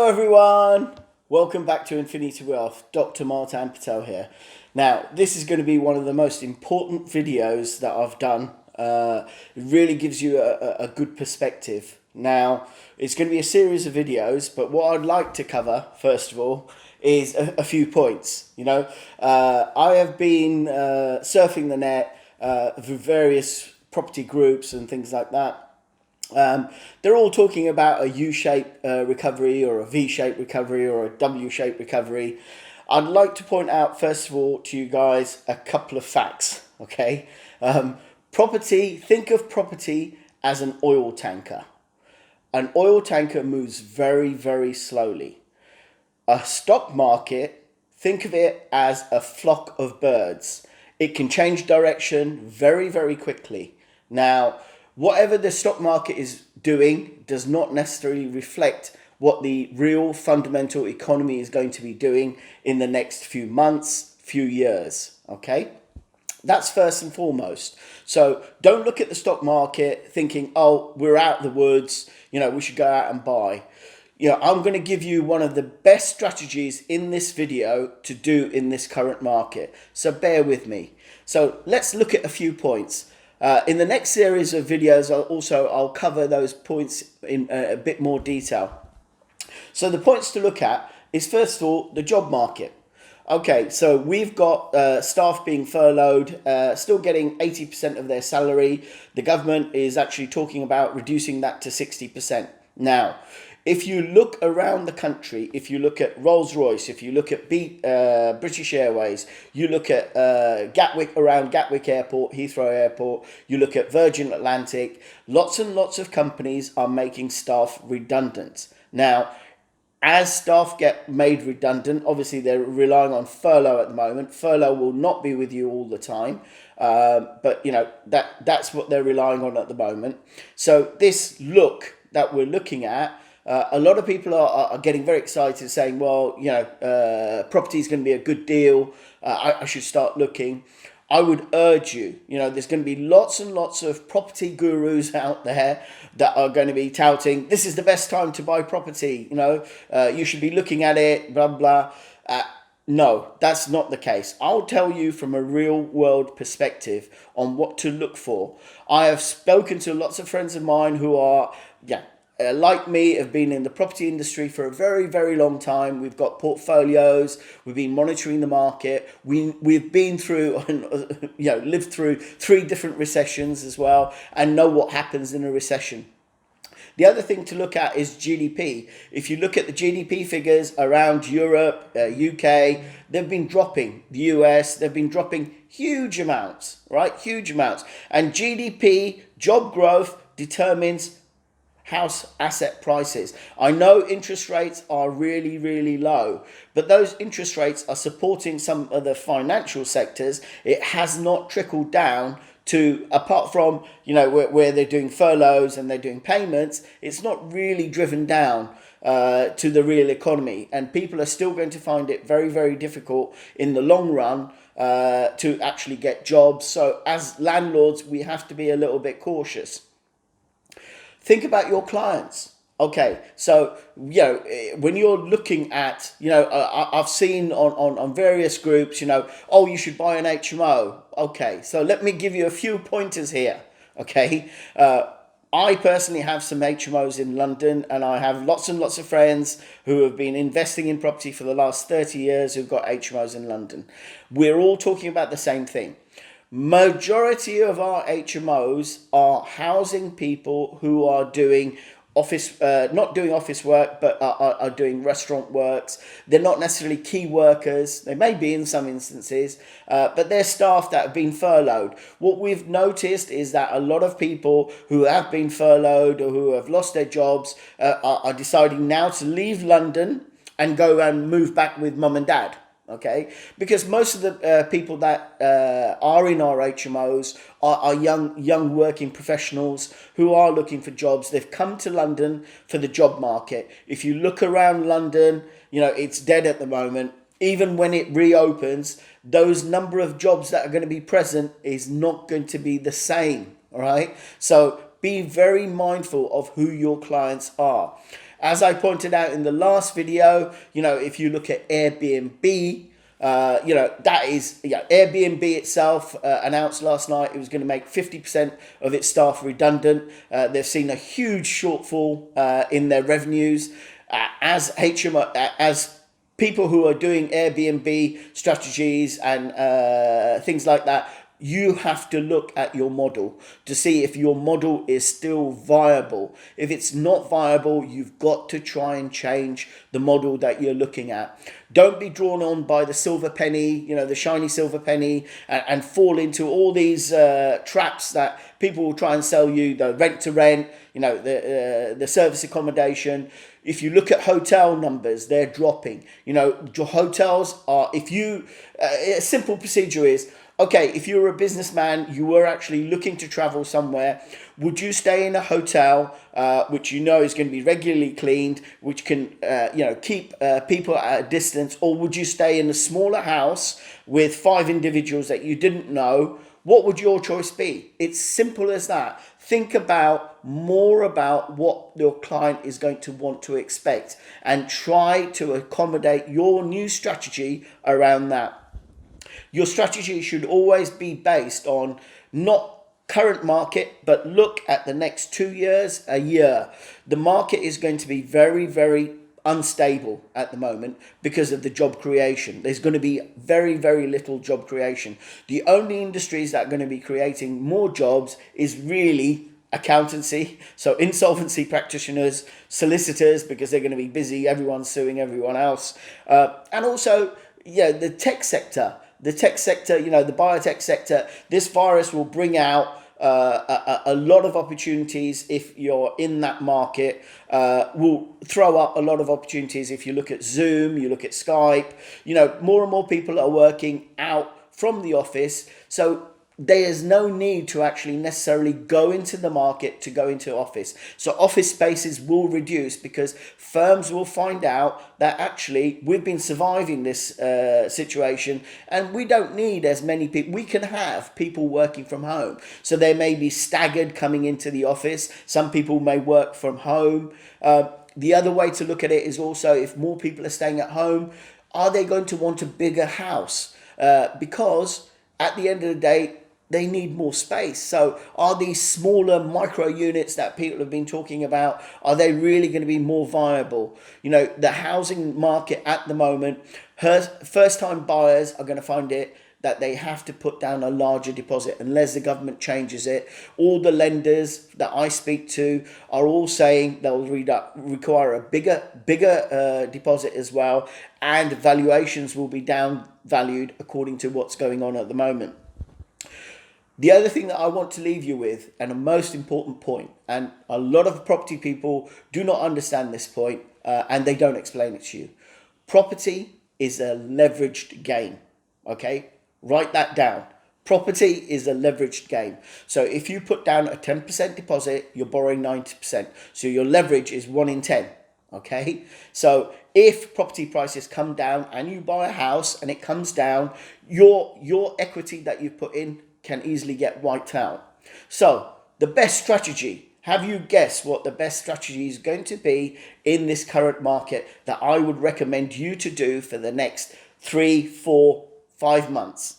everyone, welcome back to Infinity Wealth. Dr. Martin Patel here. Now, this is going to be one of the most important videos that I've done. It really gives you a good perspective. Now, it's going to be a series of videos, but what I'd like to cover, first of all, is a few points. I have been surfing the net through various property groups and things like that. They're all talking about a U-shaped recovery or a V-shaped recovery or a W-shaped recovery. I'd like to point out, first of all, to you guys a couple of facts, okay? Think of property as an oil tanker. An oil tanker moves very, very slowly. A stock market, think of it as a flock of birds. It can change direction very, very quickly. Now, whatever the stock market is doing does not necessarily reflect what the real fundamental economy is going to be doing in the next few months, few years, okay? That's first and foremost. So don't look at the stock market thinking, oh, we're out of the woods, we should go out and buy. I'm going to give you one of the best strategies in this video to do in this current market. So bear with me. So let's look at a few points. In the next series of videos, I'll cover those points in a bit more detail. So the points to look at is, first of all, the job market. Okay, so we've got staff being furloughed, still getting 80% of their salary. The government is actually talking about reducing that to 60%. Now, if you look around the country, if you look at Rolls-Royce, if you look at British Airways, you look at around Gatwick Airport, Heathrow Airport, you look at Virgin Atlantic, lots and lots of companies are making staff redundant. Now, as staff get made redundant, obviously they're relying on furlough at the moment. Furlough will not be with you all the time, but that's what they're relying on at the moment. So this look that we're looking at, a lot of people are getting very excited, saying, well, property is going to be a good deal. I should start looking. I would urge you, there's going to be lots and lots of property gurus out there that are going to be touting, this is the best time to buy property, you should be looking at it, blah, blah. No, that's not the case. I'll tell you from a real world perspective on what to look for. I have spoken to lots of friends of mine who are, like me, have been in the property industry for a very, very long time. We've got portfolios. We've been monitoring the market. We've been through, lived through 3 different recessions as well, and know what happens in a recession. The other thing to look at is GDP. If you look at the GDP figures around Europe, UK, they've been dropping. The US, they've been dropping huge amounts, right? Huge amounts. And GDP, job growth, determines house asset prices. I know interest rates are really, really low, but those interest rates are supporting some of the financial sectors. It has not trickled down to, apart from, where they're doing furloughs and they're doing payments, it's not really driven down to the real economy. And people are still going to find it very, very difficult in the long run to actually get jobs. So as landlords, we have to be a little bit cautious. Think about your clients. Okay, so, when you're looking at, I've seen on various groups, oh, you should buy an HMO. Okay, so let me give you a few pointers here, okay? I personally have some HMOs in London, and I have lots and lots of friends who have been investing in property for the last 30 years who've got HMOs in London. We're all talking about the same thing. Majority of our HMOs are housing people who are doing not doing office work, but are doing restaurant works. They're not necessarily key workers. They may be in some instances, but they're staff that have been furloughed. What we've noticed is that a lot of people who have been furloughed or who have lost their jobs are deciding now to leave London and go and move back with mum and dad. Okay, because most of the people that are in our HMOs are young working professionals who are looking for jobs. They've come to London for the job market. If you look around London, it's dead at the moment. Even when it reopens, those number of jobs that are going to be present is not going to be the same. All right, so be very mindful of who your clients are. As I pointed out in the last video, if you look at Airbnb, that is, Airbnb itself announced last night it was going to make 50% of its staff redundant. They've seen a huge shortfall in their revenues as HMO, as people who are doing Airbnb strategies and things like that. You have to look at your model to see if your model is still viable. If it's not viable, you've got to try and change the model that you're looking at. Don't be drawn on by the silver penny, the shiny silver penny, and fall into all these traps that people will try and sell you, the rent to rent, the service accommodation. If you look at hotel numbers, they're dropping. Hotels are, a simple procedure is, okay, if you're a businessman, you were actually looking to travel somewhere, would you stay in a hotel which is going to be regularly cleaned, which can keep people at a distance, or would you stay in a smaller house with 5 individuals that you didn't know? What would your choice be? It's simple as that. Think more about what your client is going to want to expect and try to accommodate your new strategy around that. Your strategy should always be based on not current market, but look at the next 2 years, a year. The market is going to be very, very unstable at the moment because of the job creation. There's going to be very, very little job creation. The only industries that are going to be creating more jobs is really accountancy, so insolvency practitioners, solicitors, because they're going to be busy, everyone's suing everyone else, and also the tech sector. The tech sector, the biotech sector, this virus will bring out a lot of opportunities if you're in that market. Will throw up a lot of opportunities if you look at Zoom, you look at Skype. More and more people are working out from the office. So there is no need to actually necessarily go into the market to go into office. So office spaces will reduce because firms will find out that actually we've been surviving this situation and we don't need as many people. We can have people working from home. So they may be staggered coming into the office. Some people may work from home. The other way to look at it is also if more people are staying at home, are they going to want a bigger house? Because at the end of the day, they need more space. So are these smaller micro units that people have been talking about, are they really going to be more viable? The housing market at the moment, first time buyers are going to find it that they have to put down a larger deposit unless the government changes it. All the lenders that I speak to are all saying they'll require a bigger deposit as well, and valuations will be down valued according to what's going on at the moment. The other thing that I want to leave you with, and a most important point, and a lot of property people do not understand this point, and they don't explain it to you. Property is a leveraged game, okay? Write that down. Property is a leveraged game. So if you put down a 10% deposit, you're borrowing 90%. So your leverage is 1 in 10, okay? So if property prices come down and you buy a house and it comes down, your equity that you put in can easily get wiped out. So the best strategy, have you guessed what the best strategy is going to be in this current market that I would recommend you to do for the next 3, 4, 5 months?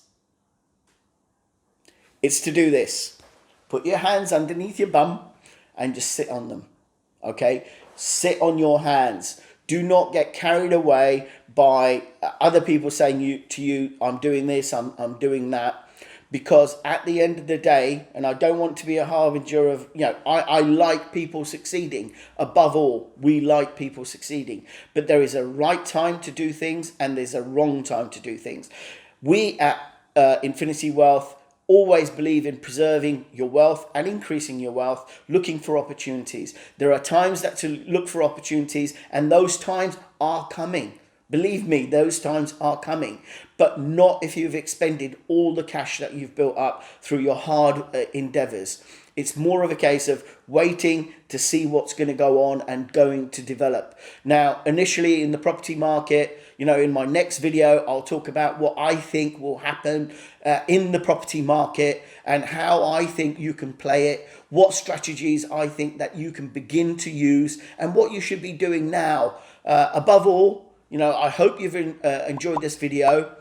It's to do this. Put your hands underneath your bum and just sit on them. Okay? Sit on your hands. Do not get carried away by other people saying to you, I'm doing this, I'm doing that. Because at the end of the day, and I don't want to be a harbinger of, I like people succeeding. Above all, we like people succeeding. But there is a right time to do things and there's a wrong time to do things. We at Infinity Wealth always believe in preserving your wealth and increasing your wealth, looking for opportunities. There are times that to look for opportunities and those times are coming. Believe me, those times are coming, but not if you've expended all the cash that you've built up through your hard endeavors. It's more of a case of waiting to see what's going to go on and going to develop. Now, initially in the property market, in my next video, I'll talk about what I think will happen in the property market and how I think you can play it, what strategies I think that you can begin to use, and what you should be doing now. Above all, I hope you've enjoyed this video.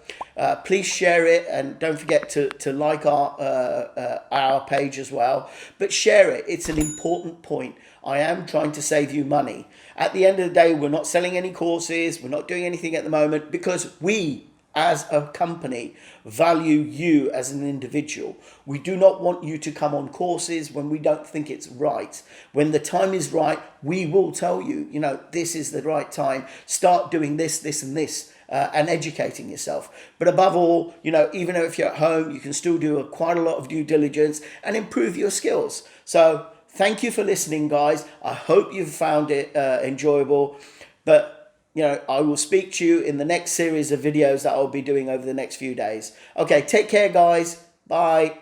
Please share it, and don't forget to like our page as well. But share it. It's an important point. I am trying to save you money. At the end of the day, we're not selling any courses. We're not doing anything at the moment because we, as a company, value you as an individual. We do not want you to come on courses when we don't think it's right. When the time is right, we will tell you, this is the right time. Start doing this, this, and this. And educating yourself. But above all, even if you're at home, you can still do quite a lot of due diligence and improve your skills. So thank you for listening, guys. I hope you've found it enjoyable. But I will speak to you in the next series of videos that I'll be doing over the next few days. Okay, take care, guys. Bye.